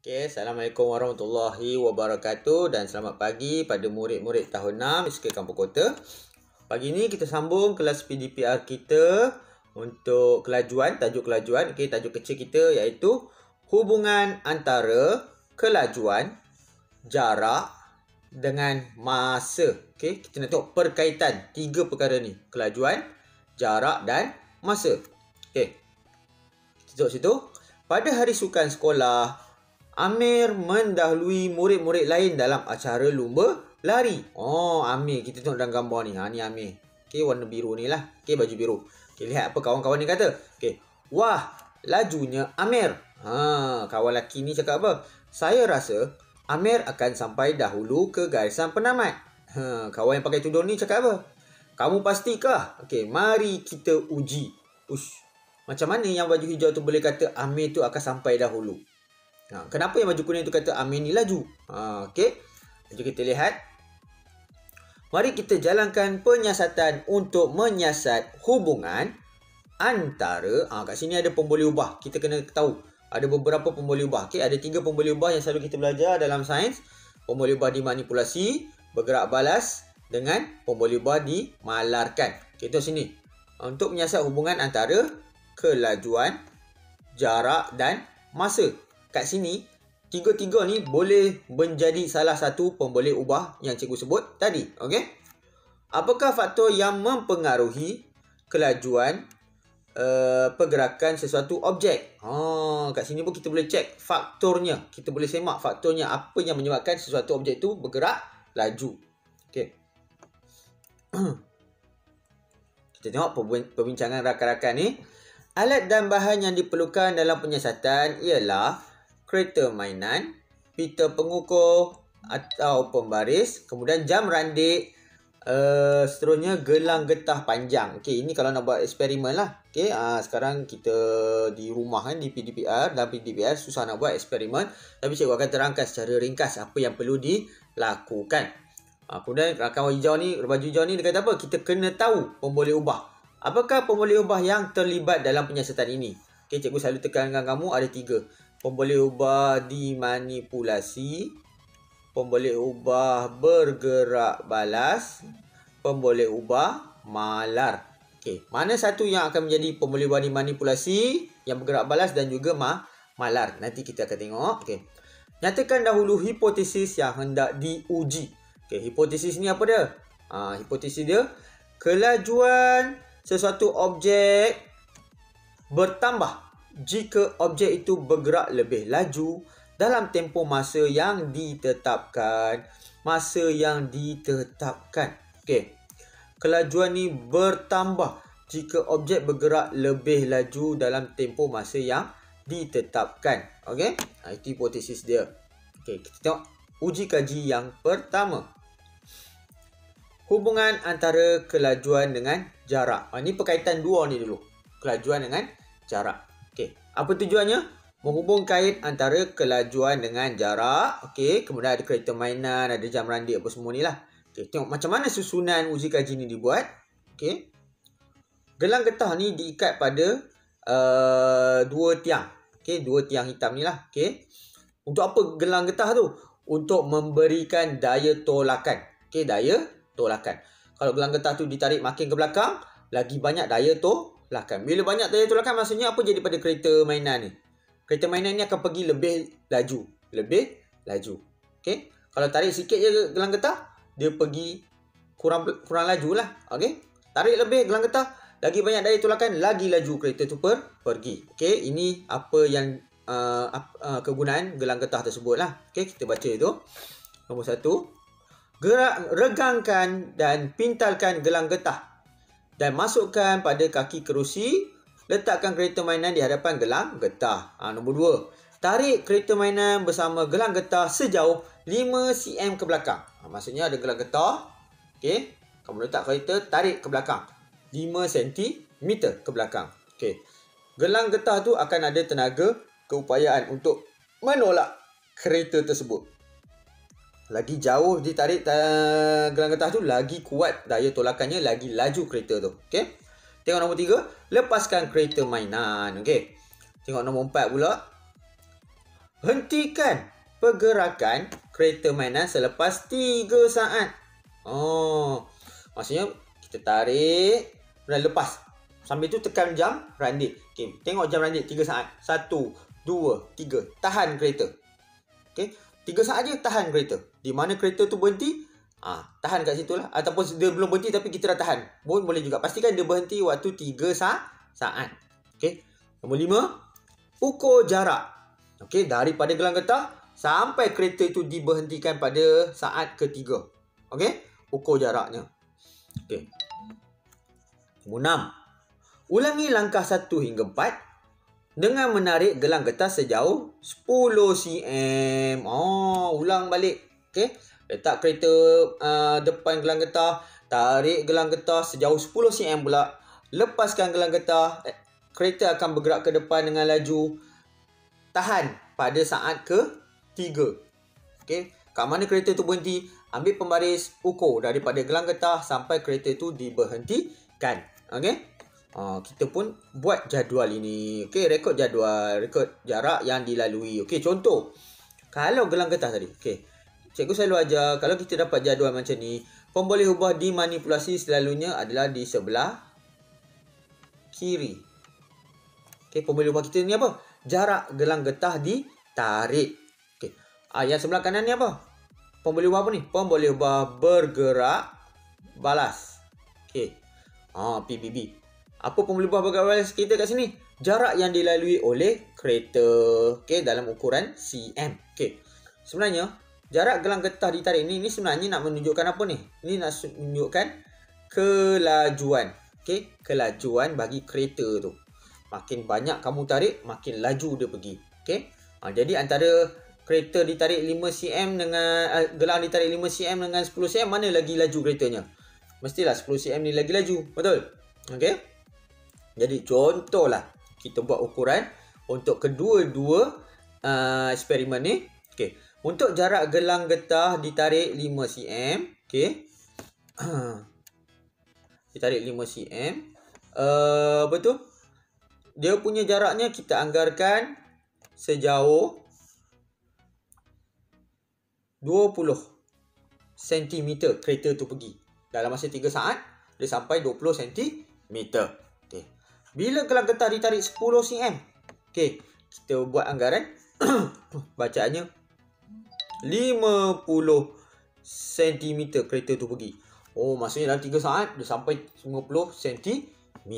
Okay, Assalamualaikum warahmatullahi wabarakatuh dan selamat pagi pada murid-murid tahun 6 SK Kampung Kota. Pagi ni kita sambung kelas PDPR kita untuk kelajuan, tajuk kelajuan. Okay, tajuk kecil kita iaitu hubungan antara kelajuan, jarak dengan masa. Okay, kita nak tengok perkaitan tiga perkara ni. Kelajuan, jarak dan masa. Okay, kita tengok situ. Pada hari sukan sekolah, Amir mendahului murid-murid lain dalam acara lumba lari. Oh, Amir. Kita tengok dalam gambar ni. Ni Amir. Okay, warna biru ni lah. Okay, baju biru. Okay, lihat apa kawan-kawan ni kata. Okay. Wah, lajunya Amir. Kawan lelaki ni cakap apa? Saya rasa Amir akan sampai dahulu ke garisan penamat. Kawan yang pakai tudung ni cakap apa? Kamu pastikah? Okay, mari kita uji. Ush. Macam mana yang baju hijau tu boleh kata Amir tu akan sampai dahulu? Kenapa yang baju kuning tu kata Amir ni laju? Okey. Jom kita lihat. Mari kita jalankan penyiasatan untuk menyiasat hubungan antara kat sini ada pemboleh ubah. Kita kena tahu ada beberapa pemboleh ubah. Okey, ada 3 pemboleh ubah yang selalu kita belajar dalam sains. Pemboleh ubah dimanipulasi, bergerak balas dengan pemboleh ubah dimalarkan. Okey, tengok sini. Untuk menyiasat hubungan antara kelajuan, jarak dan masa. Kat sini, tiga-tiga ni boleh menjadi salah satu pemboleh ubah yang cikgu sebut tadi. Okey? Apakah faktor yang mempengaruhi kelajuan pergerakan sesuatu objek? Kat sini pun kita boleh cek faktornya. Kita boleh semak faktornya. Apa yang menyebabkan sesuatu objek itu bergerak laju. Okey. Kita tengok perbincangan rakan-rakan ni. Alat dan bahan yang diperlukan dalam penyiasatan ialah kereta mainan, pita pengukur atau pembaris, kemudian jam randik, seterusnya gelang getah panjang. Okey, ini kalau nak buat eksperimen lah. Okey, sekarang kita di rumah kan, di PDPR, dalam PDPR susah nak buat eksperimen, tapi cikgu akan terangkan secara ringkas apa yang perlu dilakukan. Kemudian rakan baju hijau ni dia kata apa? Kita kena tahu pemboleh ubah. Apakah pemboleh ubah yang terlibat dalam penyiasatan ini? Okey, cikgu selalu tekankan kamu ada 3. Pemboleh ubah dimanipulasi, pemboleh ubah bergerak balas, pemboleh ubah malar. Okey, mana satu yang akan menjadi pemboleh ubah dimanipulasi, yang bergerak balas dan juga malar? Nanti kita akan tengok. Okey. Nyatakan dahulu hipotesis yang hendak diuji. Okey, hipotesis ni apa dia? Hipotesis dia, kelajuan sesuatu objek bertambah jika objek itu bergerak lebih laju dalam tempoh masa yang ditetapkan. Masa yang ditetapkan. Okey. Kelajuan ni bertambah jika objek bergerak lebih laju dalam tempoh masa yang ditetapkan. Okey. Itu hipotesis dia. Okey, kita tengok uji kaji yang pertama. Hubungan antara kelajuan dengan jarak. Ini perkaitan dua ni dulu. Kelajuan dengan jarak. Okey, apa tujuannya? Menghubung kait antara kelajuan dengan jarak. Okey, kemudian ada kereta mainan, ada jam randik apa semua ni lah. Okey, tengok macam mana susunan uji kaji ni dibuat. Okey. Gelang getah ni diikat pada 2 tiang. Okey, 2 tiang hitam ni lah. Okey. Untuk apa gelang getah tu? Untuk memberikan daya tolakan. Okey, daya tolakan. Kalau gelang getah tu ditarik makin ke belakang, lagi banyak daya tolakan. Bila banyak daya tolakan, maksudnya apa jadi pada kereta mainan ni? Kereta mainan ni akan pergi lebih laju. Lebih laju. Okey. Kalau tarik sikit je gelang getah, dia pergi kurang laju lah. Okey. Tarik lebih gelang getah, lagi banyak daya tolakan, lagi laju kereta tu pergi. Okey. Ini apa yang kegunaan gelang getah tersebut lah. Okey. Kita baca itu. Nombor 1. Regangkan dan pintalkan gelang getah dan masukkan pada kaki kerusi. Letakkan kereta mainan di hadapan gelang getah. Nombor 2. Tarik kereta mainan bersama gelang getah sejauh 5 cm ke belakang. Maksudnya ada gelang getah. Okey. Kamu letak kereta, tarik ke belakang 5 cm ke belakang. Okey. Gelang getah tu akan ada tenaga keupayaan untuk menolak kereta tersebut. Lagi jauh ditarik gelang getah tu, lagi kuat daya tolakannya, lagi laju kereta tu. Okey. Tengok nombor 3. Lepaskan kereta mainan. Okey. Tengok nombor 4 pula. hentikan pergerakan kereta mainan selepas 3 saat. Maksudnya kita tarik dan lepas. Sambil tu tekan jam randik. Okey, tengok jam randik 3 saat. 1, 2, 3. Tahan kereta. Okey, 3 saat je tahan kereta. Di mana kereta tu berhenti, tahan kat situ lah. Ataupun dia belum berhenti tapi kita dah tahan, pun boleh juga. Pastikan dia berhenti waktu 3 saat. Okey. Nombor 5, ukur jarak. Okey, daripada gelang getah sampai kereta itu diberhentikan pada saat ketiga. Okey, ukur jaraknya. Okey. Nombor 6, ulangi langkah 1 hingga 4 dengan menarik gelang getah sejauh 10 cm. Ulang balik. Okey. Letak kereta depan gelang getah, tarik gelang getah sejauh 10 cm pula. Lepaskan gelang getah, kereta akan bergerak ke depan dengan laju. Tahan pada saat ke-3. Okey, kat mana kereta tu berhenti, ambil pembaris, ukur daripada gelang getah sampai kereta tu diberhentikan. Okey. Kita pun buat jadual ini. Okey, rekod jadual, rekod jarak yang dilalui. Okey, contoh. Kalau gelang getah tadi, okey. Cikgu selalu ajar, kalau kita dapat jadual macam ni, pemboleh ubah dimanipulasi selalunya adalah di sebelah kiri. Okey, pemboleh ubah kita ni apa? Jarak gelang getah ditarik. Okey. Yang sebelah kanan ni apa? Pemboleh ubah apa ni? Pemboleh ubah bergerak balas. Okey. PBB. Apa pemboleh ubah bergerak balas kita kat sini? Jarak yang dilalui oleh kereta. Okey, dalam ukuran cm. Okey. Sebenarnya jarak gelang getah ditarik ni sebenarnya nak menunjukkan apa ni? Ini nak menunjukkan kelajuan. Okey, kelajuan bagi kereta tu. Makin banyak kamu tarik, makin laju dia pergi. Okey. Jadi antara kereta ditarik 5 cm dengan gelang ditarik 5 cm dengan 10 cm, mana lagi laju keretanya? Mestilah 10 cm ni lagi laju. Betul? Okey. Jadi contohlah kita buat ukuran untuk kedua-dua eksperimen ni. Okey. Untuk jarak gelang getah ditarik 5 cm. Okey. Ditarik 5 cm. Betul? Dia punya jaraknya kita anggarkan sejauh 20 cm kereta tu pergi. Dalam masa 3 saat, dia sampai 20 cm. Okey. Bila gelang getah ditarik 10 cm. Okey. Kita buat anggaran. Bacaannya 50 cm kereta tu pergi. Maksudnya dalam 3 saat dia sampai 50 cm.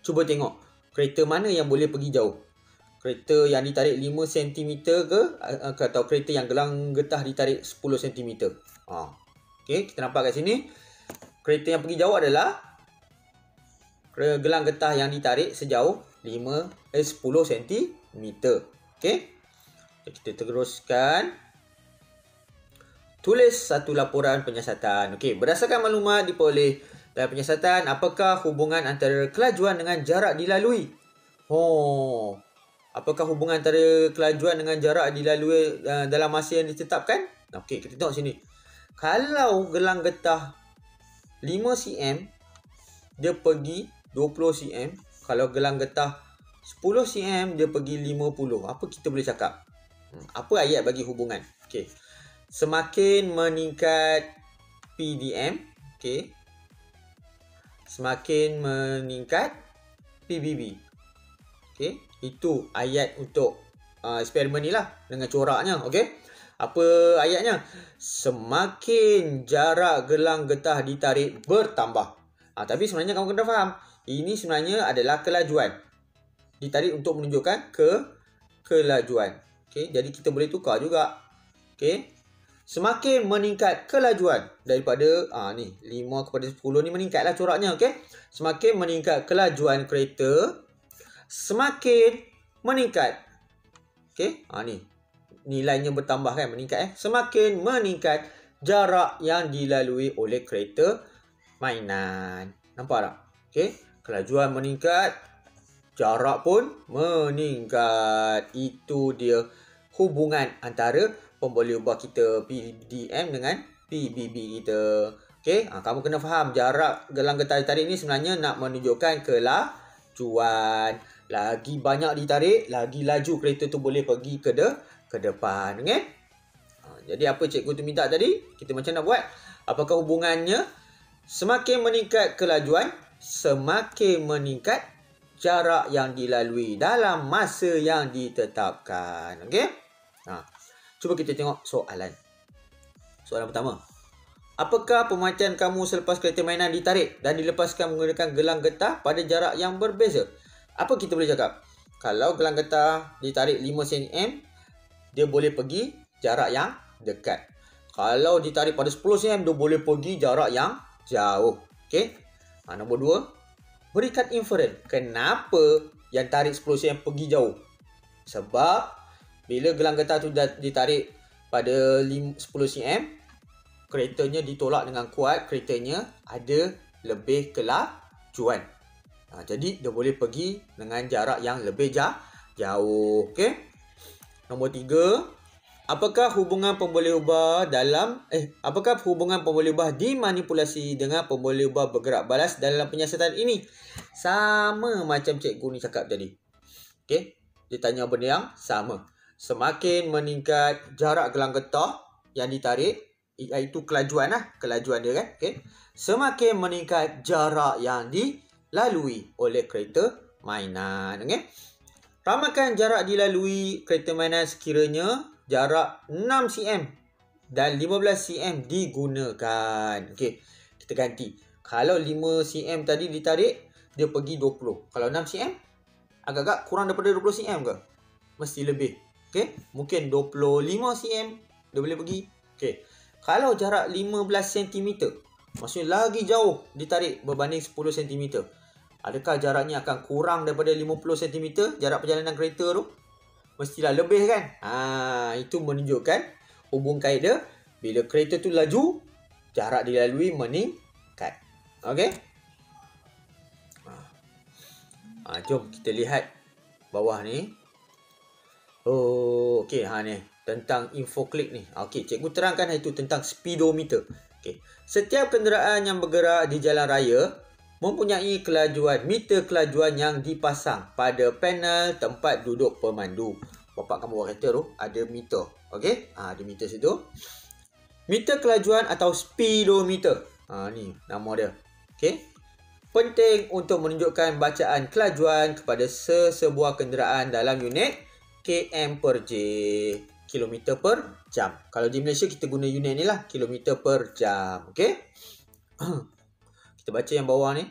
Cuba tengok kereta mana yang boleh pergi jauh. Kereta yang ditarik 5 cm ke atau kereta yang gelang getah ditarik 10 cm. Okey, kita nampak kat sini. Kereta yang pergi jauh adalah gelang getah yang ditarik sejauh 10 cm. Okey. Kita teruskan. Tulis satu laporan penyiasatan. Okey, berdasarkan maklumat diperoleh dalam penyiasatan, apakah hubungan antara kelajuan dengan jarak dilalui? Apakah hubungan antara kelajuan dengan jarak dilalui dalam masa yang ditetapkan? Okey, kita tengok sini. Kalau gelang getah 5 cm, dia pergi 20 cm. Kalau gelang getah 10 cm, dia pergi 50. Apa kita boleh cakap? Apa ayat bagi hubungan? Okey. Semakin meningkat PDM, okey. Semakin meningkat PBB. Okey, itu ayat untuk eksperimen ni lah dengan coraknya, okey. Apa ayatnya? Semakin jarak gelang getah ditarik bertambah. Tapi sebenarnya kamu kena faham, ini sebenarnya adalah kelajuan. Ditarik untuk menunjukkan kelajuan. Okey, jadi kita boleh tukar juga. Okey. Semakin meningkat kelajuan daripada ni 5 kepada 10 ni meningkatlah coraknya, okey. Semakin meningkat kelajuan kereta, semakin meningkat. Okey, ni nilainya bertambah kan, meningkat Semakin meningkat jarak yang dilalui oleh kereta mainan. Nampak tak? Okey, kelajuan meningkat, jarak pun meningkat. Itu dia hubungan antara pemboleh ubah kita PDM dengan PBB kita. Okey, kamu kena faham jarak gelang getah ditarik ni sebenarnya nak menunjukkan kelajuan. Lagi banyak ditarik, lagi laju kereta tu boleh pergi ke depan. Okay? Jadi apa cikgu tu minta tadi? Kita macam nak buat? Apakah hubungannya? Semakin meningkat kelajuan, semakin meningkat jarak yang dilalui dalam masa yang ditetapkan. Okey? Cuba kita tengok soalan. Soalan pertama. Apakah pemakaian kamu selepas kereta mainan ditarik dan dilepaskan menggunakan gelang getah pada jarak yang berbeza? Apa kita boleh cakap? Kalau gelang getah ditarik 5 cm, dia boleh pergi jarak yang dekat. Kalau ditarik pada 10 cm, dia boleh pergi jarak yang jauh. Okey. Nombor 2, berikan inferen. Kenapa yang tarik 10 cm pergi jauh? Sebab bila gelang getah tu ditarik pada 10 cm, keretanya ditolak dengan kuat, keretanya ada lebih kelajuan. Jadi dia boleh pergi dengan jarak yang lebih jauh. Okey. Nombor 3, apakah hubungan pemboleh ubah dimanipulasi dengan pemboleh ubah bergerak balas dalam penyiasatan ini? Sama macam cikgu ni cakap tadi. Okey, dia tanya benda yang sama. Semakin meningkat jarak gelang getah yang ditarik, iaitu kelajuan dia kan. Okey. Semakin meningkat jarak yang dilalui oleh kereta mainan. Okey. Ramakan jarak dilalui kereta mainan sekiranya jarak 6 cm dan 15 cm digunakan. Okey, kita ganti. Kalau 5 cm tadi ditarik, dia pergi 20. Kalau 6 cm, agak-agak kurang daripada 20 cm ke? Mesti lebih. Okey, mungkin 25 cm dia boleh pergi. Okey, kalau jarak 15 cm, maksudnya lagi jauh ditarik berbanding 10 cm. Adakah jaraknya akan kurang daripada 50 cm jarak perjalanan kereta tu? Mestilah lebih kan? Itu menunjukkan hubung kaedah bila kereta tu laju, jarak dilalui meningkat. Okey? Jom kita lihat bawah ni. Okey, ni tentang infoklik ni. Okey, cikgu terangkan itu tentang speedometer. Okey. Setiap kenderaan yang bergerak di jalan raya mempunyai meter kelajuan yang dipasang pada panel tempat duduk pemandu. Bapak kamu bawa kereta tu ada meter. Okey? Ada meter situ. Meter kelajuan atau speedometer. Ni nama dia. Okey? Penting untuk menunjukkan bacaan kelajuan kepada sesebuah kenderaan dalam unit km/j, kilometer per jam. Kalau di Malaysia kita guna unit ni lah, kilometer per jam. Okey? Kita baca yang bawah ni.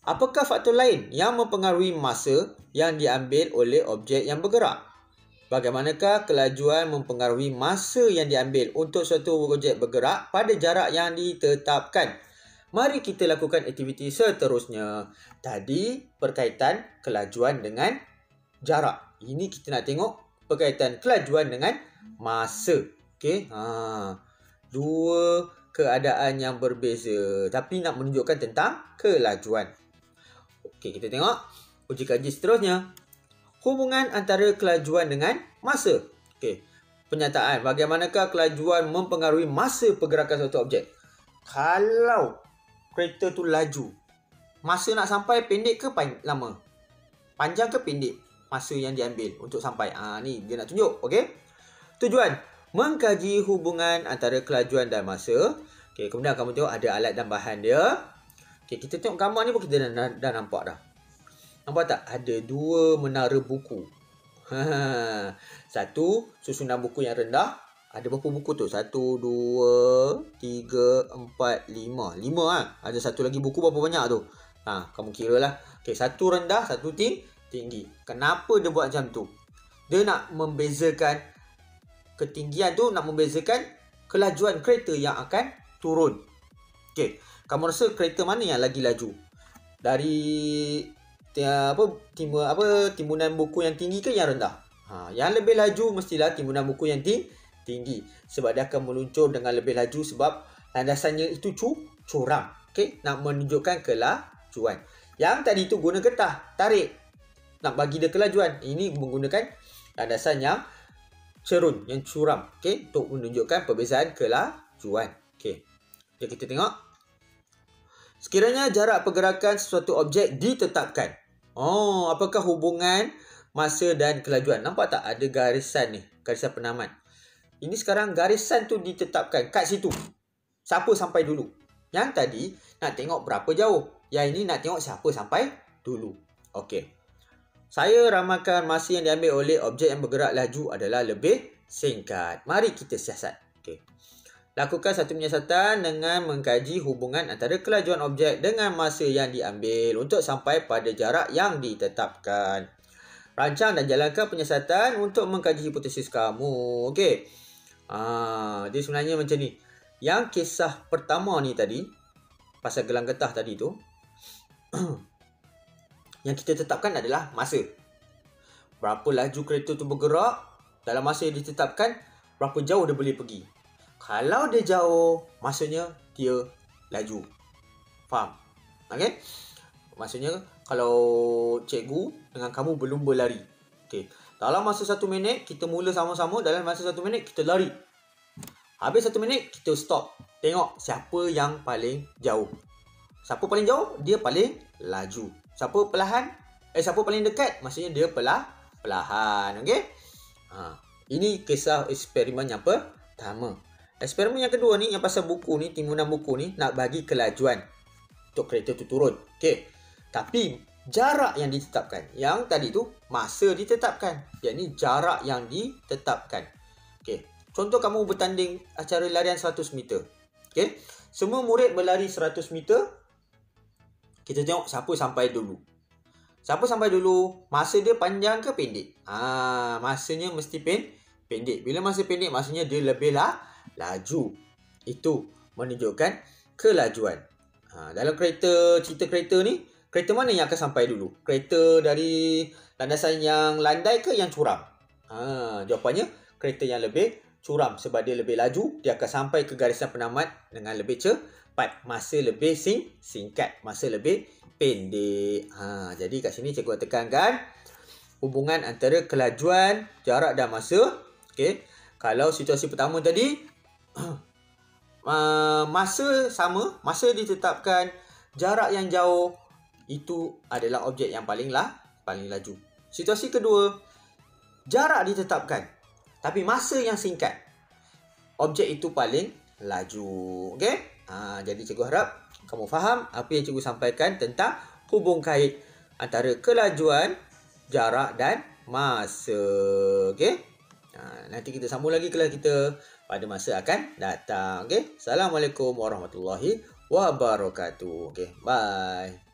Apakah faktor lain yang mempengaruhi masa yang diambil oleh objek yang bergerak? Bagaimanakah kelajuan mempengaruhi masa yang diambil untuk suatu objek bergerak pada jarak yang ditetapkan? Mari kita lakukan aktiviti seterusnya. Tadi berkaitan kelajuan dengan jarak. Ini kita nak tengok berkaitan kelajuan dengan masa. Okey? Dua keadaan yang berbeza tapi nak menunjukkan tentang kelajuan. Okey, kita tengok uji kaji seterusnya. Hubungan antara kelajuan dengan masa. Okey. Penyataan, bagaimanakah kelajuan mempengaruhi masa pergerakan suatu objek? Kalau kereta tu laju, masa nak sampai pendek ke lama? Panjang ke pendek masa yang diambil untuk sampai? Ni dia nak tunjuk. Okey. Tujuan, mengkaji hubungan antara kelajuan dan masa. Okey, kemudian kamu tengok ada alat dan bahan dia. Okey, kita tengok gambar ni pun kita dah nampak dah. Nampak tak? Ada dua menara buku. Satu, susunan buku yang rendah. Ada berapa buku tu? 1, 2, 3, 4, 5. 5 Ada satu lagi buku berapa banyak tu? Kamu kira lah. Okey, satu rendah, satu tinggi. Kenapa dia buat macam tu? Dia nak membezakan ketinggian tu, nak membezakan kelajuan kereta yang akan turun. Okey, kamu rasa kereta mana yang lagi laju? Dari timbunan buku yang tinggi ke yang rendah? Yang lebih laju mestilah timbunan buku yang tinggi. Sebab dia akan meluncur dengan lebih laju sebab landasannya itu curam. Okey, nak menunjukkan kelajuan. Yang tadi tu guna getah, tarik. Nak bagi dia kelajuan. Ini menggunakan landasan yang cerun, yang curam. Okey, untuk menunjukkan perbezaan kelajuan. Okey. Jadi kita tengok. Sekiranya jarak pergerakan sesuatu objek ditetapkan. Oh, apakah hubungan masa dan kelajuan? Nampak tak ada garisan ni, garisan penamat. Ini sekarang garisan tu ditetapkan kat situ. Siapa sampai dulu? Yang tadi nak tengok berapa jauh. Yang ini nak tengok siapa sampai dulu. Okey. Saya ramalkan masa yang diambil oleh objek yang bergerak laju adalah lebih singkat. Mari kita siasat. Okey. Lakukan satu penyiasatan dengan mengkaji hubungan antara kelajuan objek dengan masa yang diambil untuk sampai pada jarak yang ditetapkan. Rancang dan jalankan penyiasatan untuk mengkaji hipotesis kamu. Okey. Dia sebenarnya macam ni. Yang kisah pertama ni tadi, pasal gelang getah tadi tu, yang kita tetapkan adalah masa. Berapa laju kereta tu bergerak, dalam masa yang ditetapkan, berapa jauh dia boleh pergi. Kalau dia jauh, maksudnya dia laju. Faham? Okey? Maksudnya, kalau cikgu dengan kamu belum berlari. Okey. Dalam masa 1 minit, kita mula sama-sama. Dalam masa 1 minit, kita lari. Habis 1 minit, kita stop. Tengok siapa yang paling jauh. Siapa paling jauh, dia paling laju. Siapa paling dekat, maksudnya dia perlahan. Okey? Ini kisah eksperimen yang pertama. Eksperimen yang kedua ni, yang pasal buku ni, timunan buku ni, nak bagi kelajuan untuk kereta tu turun. Okey. Tapi jarak yang ditetapkan. Yang tadi tu masa ditetapkan. Yang ni jarak yang ditetapkan. Okey. Contoh kamu bertanding acara larian 100 meter. Okey. Semua murid berlari 100 meter. Kita tengok siapa sampai dulu. Siapa sampai dulu? Masa dia panjang ke pendek? Masanya mesti pendek. Bila masa pendek, maksudnya dia lebih laju. Itu menunjukkan kelajuan. Dalam cerita kereta ni, kereta mana yang akan sampai dulu? Kereta dari landasan yang landai ke yang curam? Jawapannya, kereta yang lebih curam. Sebab dia lebih laju, dia akan sampai ke garisan penamat dengan lebih cepat. Masa lebih singkat. Masa lebih pendek. Jadi kat sini cikgu tekankan hubungan antara kelajuan, jarak dan masa. Okay. Kalau situasi pertama tadi, masa sama, masa ditetapkan, jarak yang jauh, itu adalah objek yang paling laju. Situasi kedua, jarak ditetapkan, tapi masa yang singkat, objek itu paling laju. Okey? Jadi cikgu harap kamu faham apa yang cikgu sampaikan tentang hubung kait antara kelajuan, jarak dan masa. Okey? Nanti kita sambung lagi kelas kita pada masa akan datang. Okey? Assalamualaikum warahmatullahi wabarakatuh. Okey, bye.